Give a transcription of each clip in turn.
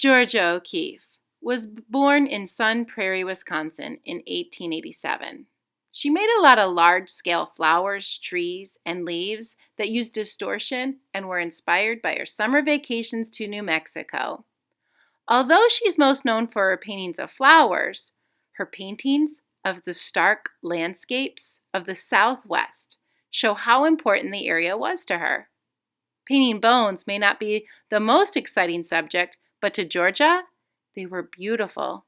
Georgia O'Keeffe was born in Sun Prairie, Wisconsin in 1887. She made a lot of large-scale flowers, trees, and leaves that used distortion and were inspired by her summer vacations to New Mexico. Although she's most known for her paintings of flowers, her paintings of the stark landscapes of the Southwest show how important the area was to her. Painting bones may not be the most exciting subject, but to Georgia, they were beautiful.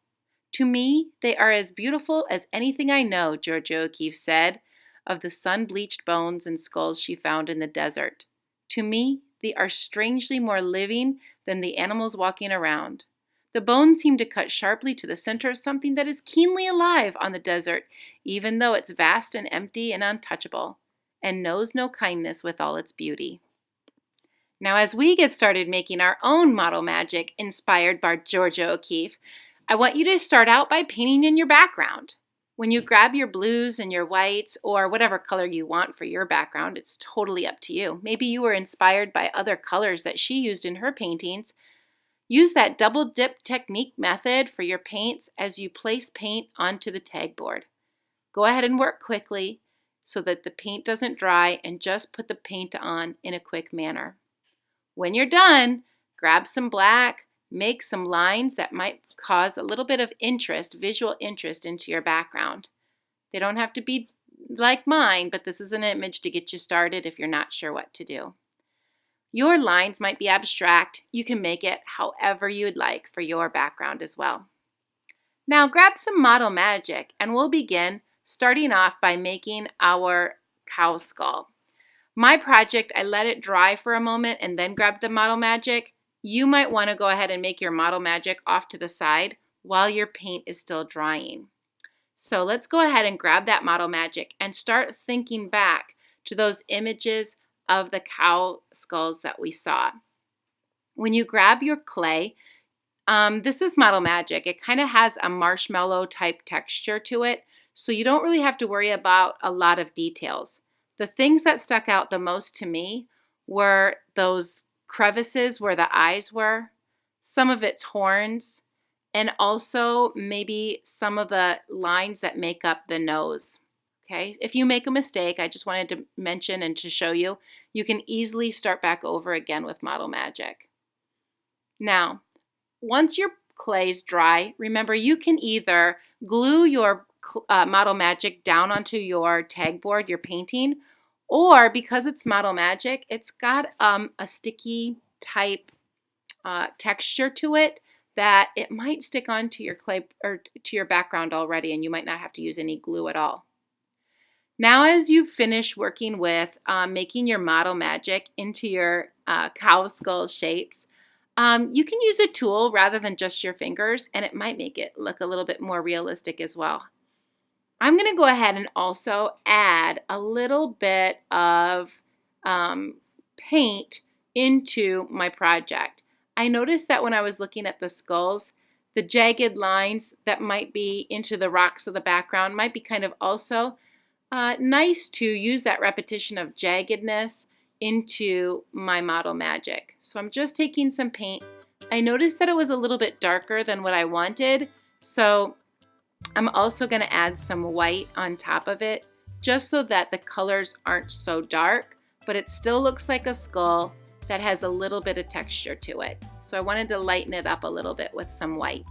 To me, they are as beautiful as anything I know, Georgia O'Keeffe said of the sun-bleached bones and skulls she found in the desert. To me, they are strangely more living than the animals walking around. The bones seem to cut sharply to the center of something that is keenly alive on the desert, even though it's vast and empty and untouchable, and knows no kindness with all its beauty. Now, as we get started making our own model magic inspired by Georgia O'Keeffe, I want you to start out by painting in your background. When you grab your blues and your whites or whatever color you want for your background, it's totally up to you. Maybe you were inspired by other colors that she used in her paintings. Use that double dip technique method for your paints as you place paint onto the tag board. Go ahead and work quickly so that the paint doesn't dry, and just put the paint on in a quick manner. When you're done, grab some black, make some lines that might cause a little bit of interest, visual interest into your background. They don't have to be like mine, but this is an image to get you started if you're not sure what to do. Your lines might be abstract. You can make it however you'd like for your background as well. Now grab some model magic and we'll begin starting off by making our cow skull. My project, I let it dry for a moment and then grabbed the model magic. You might want to go ahead and make your model magic off to the side while your paint is still drying. So let's go ahead and grab that model magic and start thinking back to those images of the cow skulls that we saw. When you grab your clay, this is model magic. It kind of has a marshmallow type texture to it, so you don't really have to worry about a lot of details. The things that stuck out the most to me were those crevices where the eyes were, some of its horns, and also maybe some of the lines that make up the nose. Okay, if you make a mistake, I just wanted to mention and to show you, you can easily start back over again with model magic. Now, once your clay's dry, remember you can either glue your model magic down onto your tag board, your painting, or because it's model magic, it's got a sticky type texture to it that it might stick onto your clay or to your background already, and you might not have to use any glue at all. Now, as you finish working with making your model magic into your cow skull shapes, you can use a tool rather than just your fingers, and it might make it look a little bit more realistic as well. I'm going to go ahead and also add a little bit of paint into my project. I noticed that when I was looking at the skulls, the jagged lines that might be into the rocks of the background might be kind of also nice to use that repetition of jaggedness into my model magic. So I'm just taking some paint. I noticed that it was a little bit darker than what I wanted, so I'm also going to add some white on top of it just so that the colors aren't so dark, but it still looks like a skull that has a little bit of texture to it. So I wanted to lighten it up a little bit with some white.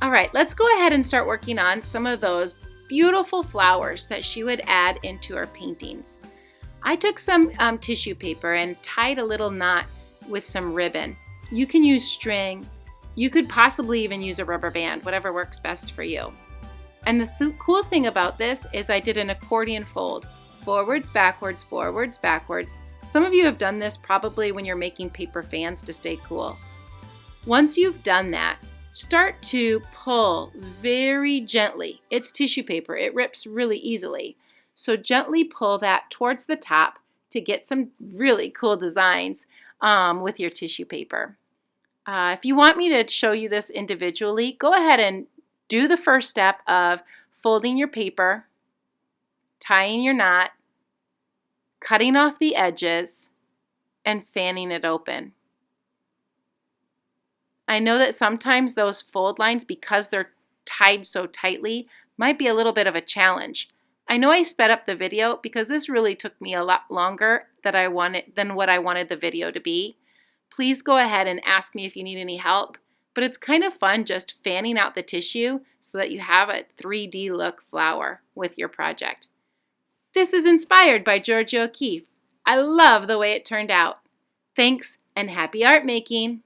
All right, let's go ahead and start working on some of those beautiful flowers that she would add into her paintings. I took some tissue paper and tied a little knot with some ribbon. You can use string. You could possibly even use a rubber band, whatever works best for you. And the cool thing about this is I did an accordion fold. Forwards, backwards, forwards, backwards. Some of you have done this probably when you're making paper fans to stay cool. Once you've done that, start to pull very gently. It's tissue paper. It rips really easily. So gently pull that towards the top to get some really cool designs with your tissue paper. If you want me to show you this individually, go ahead and do the first step of folding your paper, tying your knot, cutting off the edges, and fanning it open. I know that sometimes those fold lines, because they're tied so tightly, might be a little bit of a challenge. I know I sped up the video because this really took me a lot longer than what I wanted the video to be. Please go ahead and ask me if you need any help, but it's kind of fun just fanning out the tissue so that you have a 3D look flower with your project. This is inspired by Geogia O'Keeffe. I love the way it turned out. Thanks and happy art making!